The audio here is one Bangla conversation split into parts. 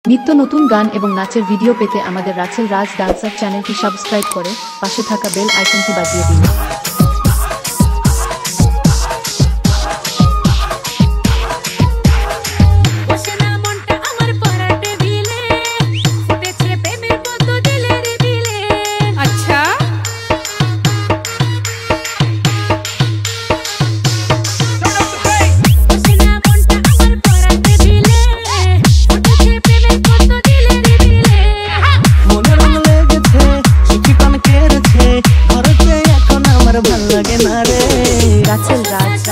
নিত্য নতুন গান এবং নাচের ভিডিও পেতে আমাদের রাছেল রাজ ডান্সার চ্যানেলটি সাবস্ক্রাইব করে পাশে থাকা বেল আইকনটি বাজিয়ে দিন। রাছেল রাজ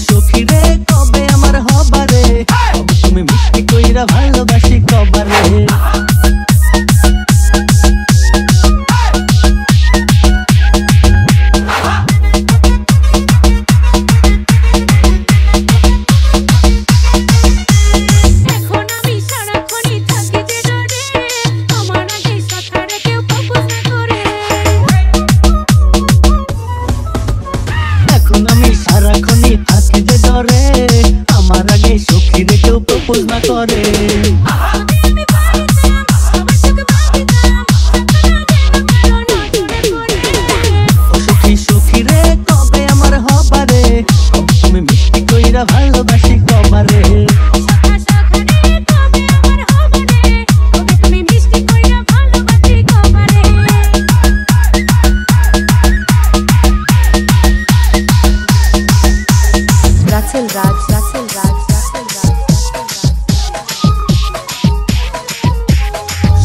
সখী রে কবে আমার হবারে তুমি মিষ্টি কইরা ভালোবাসি কবারে সারাক্ষণই থাকি যে ডরে আমার আগে সখী রে কেউ প্রপোজ না করে সখী রে কবে আমার হবারে তুমি মিষ্টি কইরা ভালোবাসি কবারে রাছেল রাজ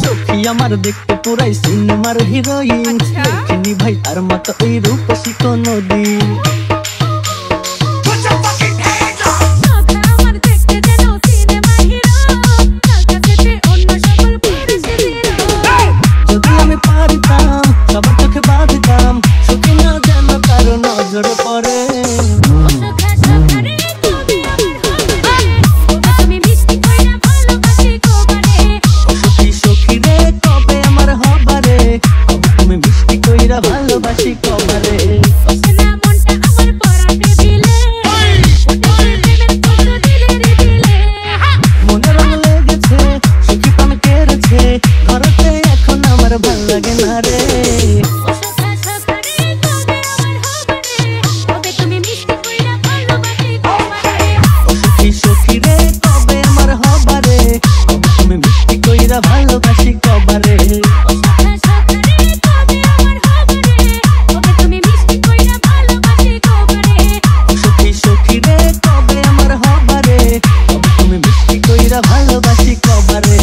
সখী আমার দেখতে পুরাই সিনেমার হিরোইন দেখিনি ভাই তার মতো এই রূপসী কোনদিন যদি আমি পারতাম সবার চোখে বাঁধতাম সখী না যেন কারো নজর পড়ে ভালোবাসি কবারে মনে রং লেগেছে সখী পান কেড়েছে ঘরেতে এখন আমার ভাল লাগে না রে সখী রে কবে আমার হবারে তুমি মিষ্টি কইরা ভালোবাসি কবারে ভালোবাসি কবারে।